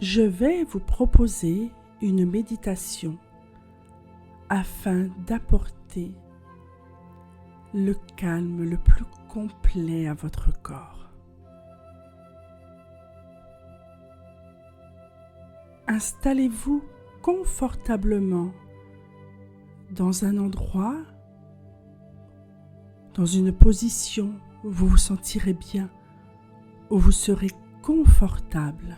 Je vais vous proposer une méditation afin d'apporter le calme le plus complet à votre corps. Installez-vous confortablement dans un endroit, dans une position où vous vous sentirez bien, où vous serez confortable.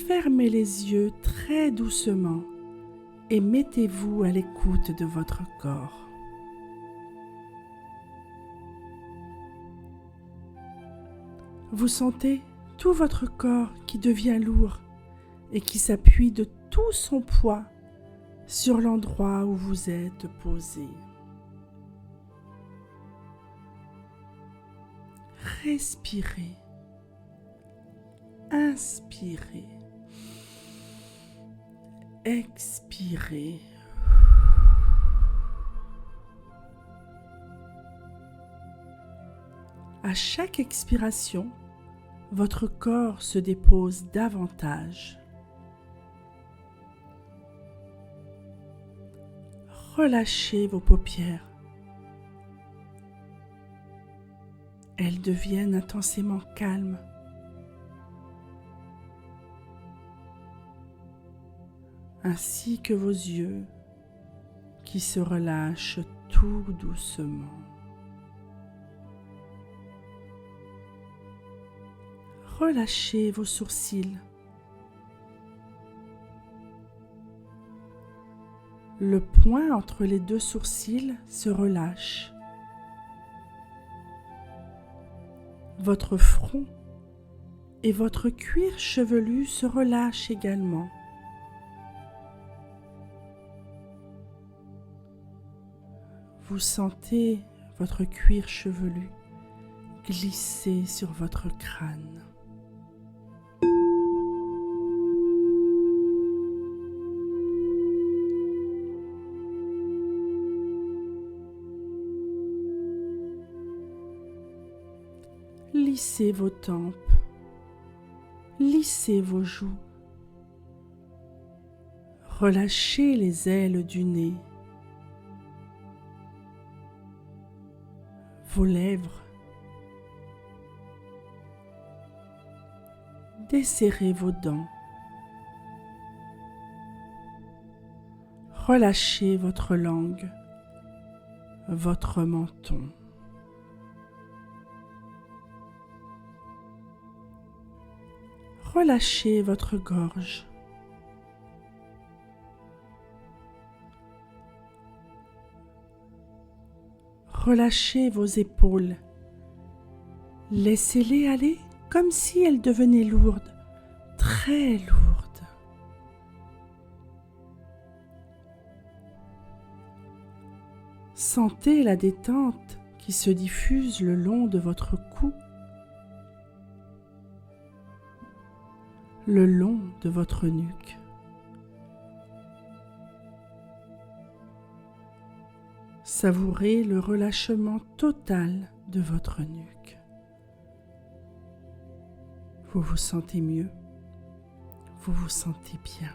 Fermez les yeux très doucement et mettez-vous à l'écoute de votre corps. Vous sentez tout votre corps qui devient lourd et qui s'appuie de tout son poids sur l'endroit où vous êtes posé. Respirez, inspirez, expirez. À chaque expiration, votre corps se dépose davantage. Relâchez vos paupières. Elles deviennent intensément calmes. Ainsi que vos yeux qui se relâchent tout doucement. Relâchez vos sourcils. Le point entre les deux sourcils se relâche. Votre front et votre cuir chevelu se relâchent également. Vous sentez votre cuir chevelu glisser sur votre crâne. Lissez vos tempes, lissez vos joues, relâchez les ailes du nez, vos lèvres, desserrez vos dents, relâchez votre langue, votre menton. Relâchez votre gorge. Relâchez vos épaules. Laissez-les aller comme si elles devenaient lourdes, très lourdes. Sentez la détente qui se diffuse le long de votre cou, le long de votre nuque. Savourez le relâchement total de votre nuque. Vous vous sentez mieux, vous vous sentez bien.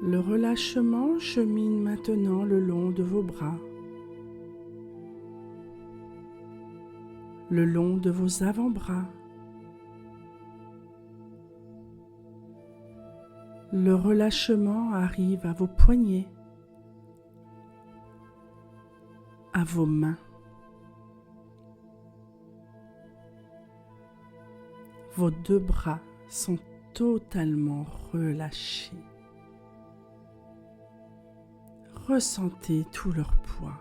Le relâchement chemine maintenant le long de vos bras, le long de vos avant-bras. Le relâchement arrive à vos poignets, à vos mains. Vos deux bras sont totalement relâchés. Ressentez tout leur poids.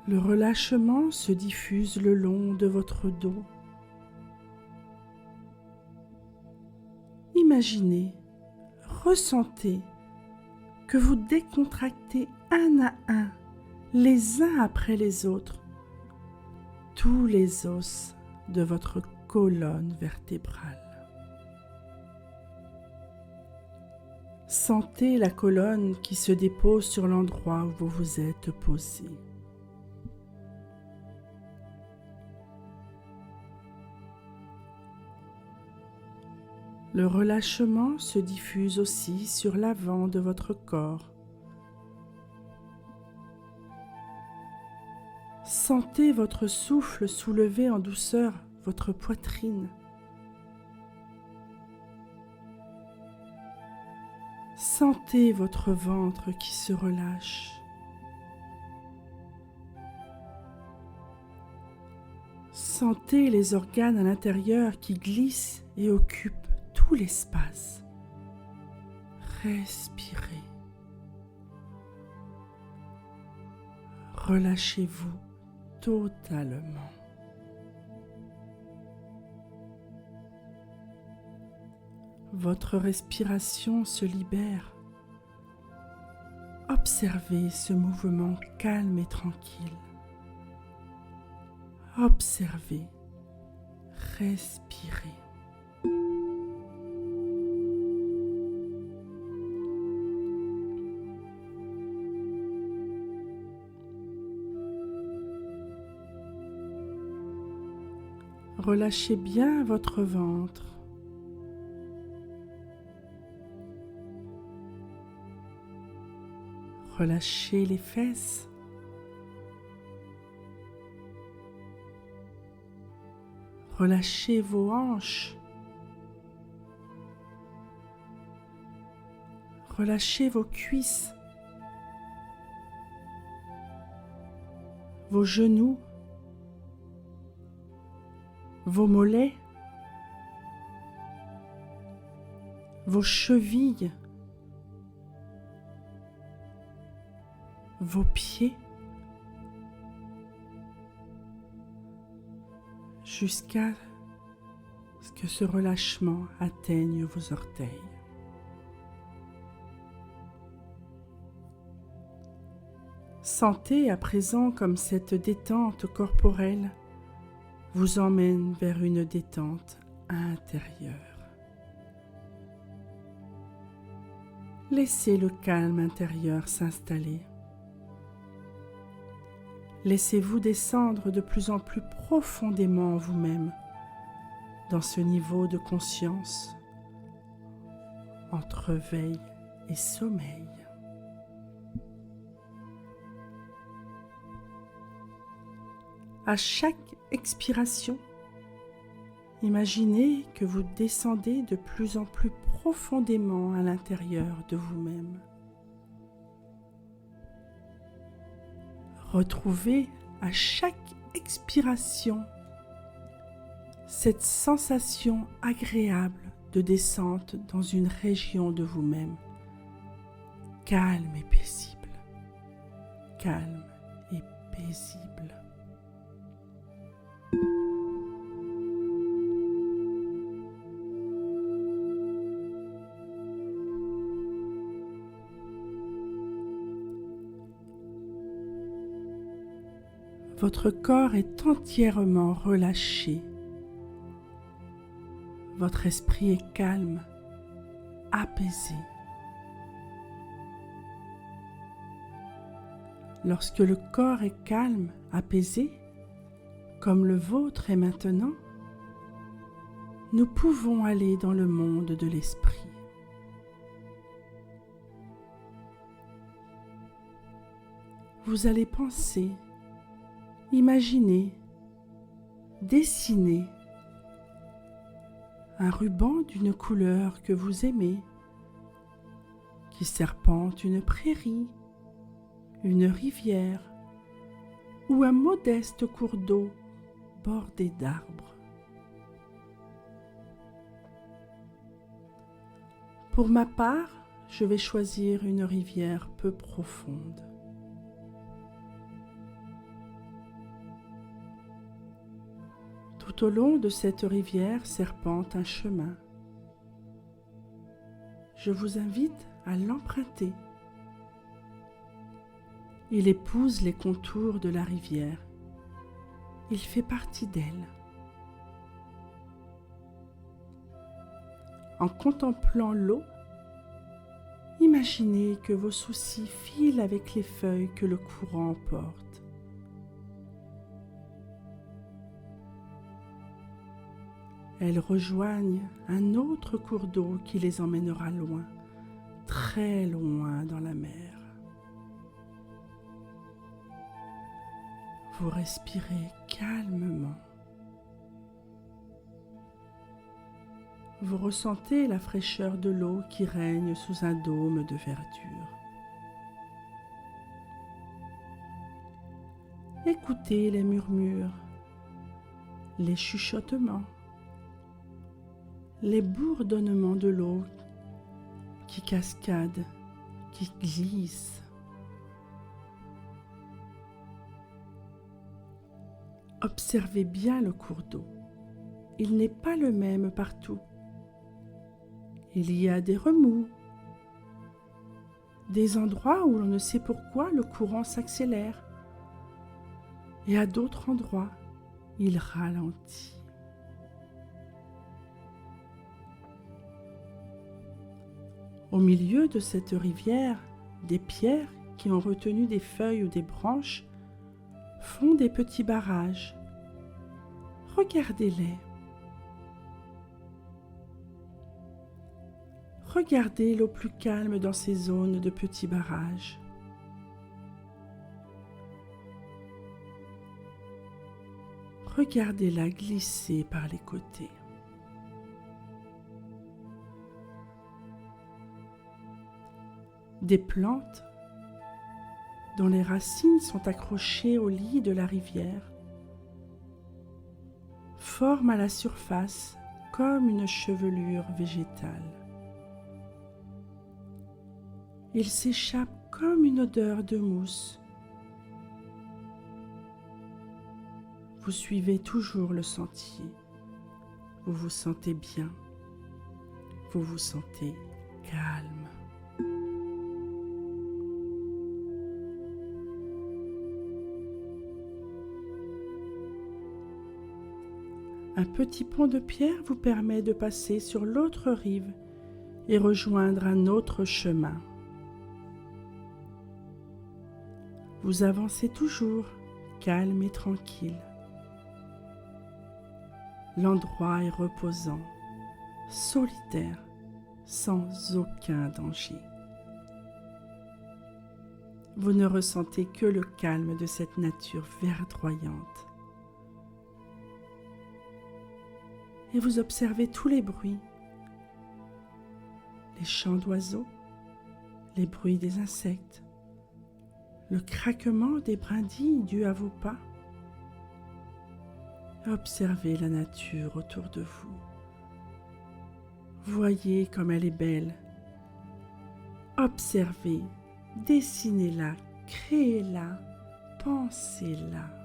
Le relâchement se diffuse le long de votre dos. Imaginez ressentez que vous décontractez un à un, les uns après les autres, tous les os de votre colonne vertébrale. Sentez la colonne qui se dépose sur l'endroit où vous vous êtes posé. Le relâchement se diffuse aussi sur l'avant de votre corps. Sentez votre souffle soulever en douceur votre poitrine. Sentez votre ventre qui se relâche. Sentez les organes à l'intérieur qui glissent et occupent tout l'espace. Respirez. Relâchez-vous totalement. Votre respiration se libère. Observez ce mouvement calme et tranquille. Observez, respirez. Relâchez bien votre ventre. Relâchez les fesses. Relâchez vos hanches. Relâchez vos cuisses. Vos genoux. Vos mollets. Vos chevilles. Vos pieds. Jusqu'à ce que ce relâchement atteigne vos orteils. Sentez à présent comme cette détente corporelle vous emmène vers une détente intérieure. Laissez le calme intérieur s'installer. Laissez-vous descendre de plus en plus profondément en vous-même, dans ce niveau de conscience, entre veille et sommeil. À chaque expiration, imaginez que vous descendez de plus en plus profondément à l'intérieur de vous-même. Retrouvez à chaque expiration cette sensation agréable de descente dans une région de vous-même, calme et paisible, calme et paisible. Votre corps est entièrement relâché. Votre esprit est calme, apaisé. Lorsque le corps est calme, apaisé, comme le vôtre est maintenant, nous pouvons aller dans le monde de l'esprit. Vous allez penser, imaginer, dessiner un ruban d'une couleur que vous aimez, qui serpente une prairie, une rivière ou un modeste cours d'eau bordé d'arbres. Pour ma part, je vais choisir une rivière peu profonde. Tout au long de cette rivière serpente un chemin. je vous invite à l'emprunter. Il épouse les contours de la rivière. Il fait partie d'elle. En contemplant l'eau, imaginez que vos soucis filent avec les feuilles que le courant emporte. Elles rejoignent un autre cours d'eau qui les emmènera loin, très loin dans la mer. Vous respirez calmement. Vous ressentez la fraîcheur de l'eau qui règne sous un dôme de verdure. Écoutez les murmures, les chuchotements, les bourdonnements de l'eau qui cascade, qui glisse. Observez bien le cours d'eau. Il n'est pas le même partout. Il y a des remous, des endroits où l'on ne sait pourquoi le courant s'accélère, et à d'autres endroits, il ralentit. Au milieu de cette rivière, des pierres qui ont retenu des feuilles ou des branches font des petits barrages. Regardez-les. Regardez l'eau plus calme dans ces zones de petits barrages. Regardez-la glisser par les côtés. Des plantes dont les racines sont accrochées au lit de la rivière forment à la surface comme une chevelure végétale. Il s'échappe comme une odeur de mousse. Vous suivez toujours le sentier. Vous vous sentez bien. Vous vous sentez calme. Un petit pont de pierre vous permet de passer sur l'autre rive et rejoindre un autre chemin. Vous avancez toujours, calme et tranquille. L'endroit est reposant, solitaire, sans aucun danger. Vous ne ressentez que le calme de cette nature verdoyante. Et vous observez tous les bruits, les chants d'oiseaux, les bruits des insectes, le craquement des brindilles dues à vos pas. Observez la nature autour de vous. Voyez comme elle est belle. Observez, dessinez-la, créez-la, pensez-la.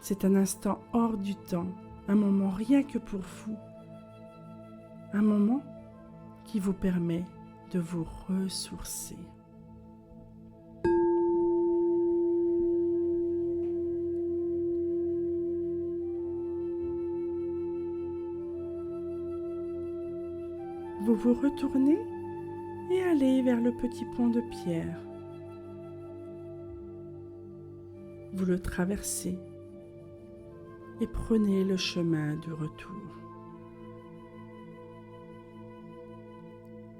C'est un instant hors du temps, un moment rien que pour vous, un moment qui vous permet de vous ressourcer. Vous vous retournez et allez vers le petit pont de pierre. Vous le traversez et prenez le chemin du retour.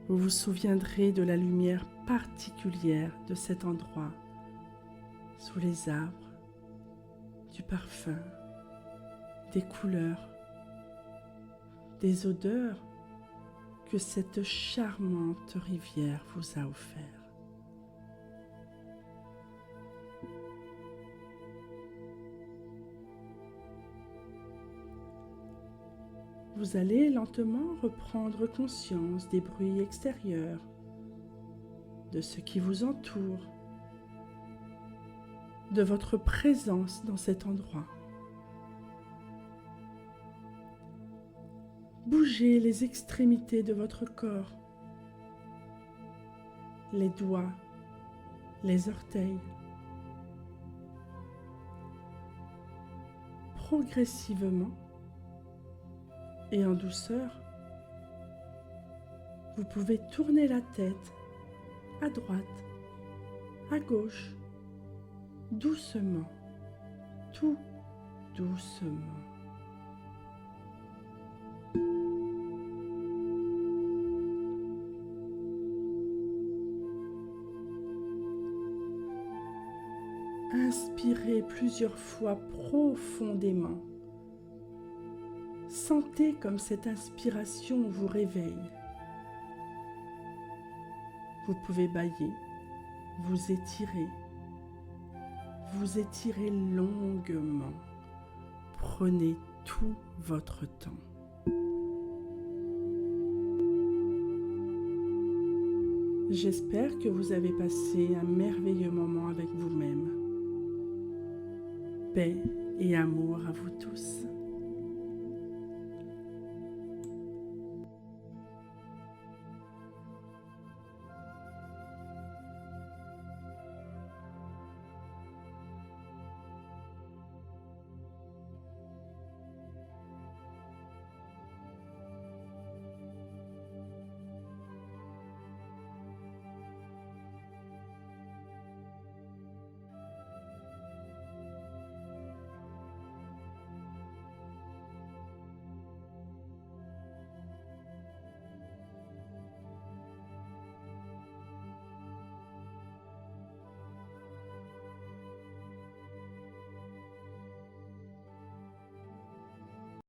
Vous vous souviendrez de la lumière particulière de cet endroit, sous les arbres, du parfum, des couleurs, des odeurs que cette charmante rivière vous a offert. Vous allez lentement reprendre conscience des bruits extérieurs, de ce qui vous entoure, de votre présence dans cet endroit. Bougez les extrémités de votre corps, les doigts, les orteils. Progressivement et en douceur, vous pouvez tourner la tête à droite, à gauche, doucement, tout doucement. Inspirez plusieurs fois profondément. Sentez comme cette inspiration vous réveille. Vous pouvez bâiller, vous étirez longuement. Prenez tout votre temps. J'espère que vous avez passé un merveilleux moment avec vous-même. Paix et amour à vous tous.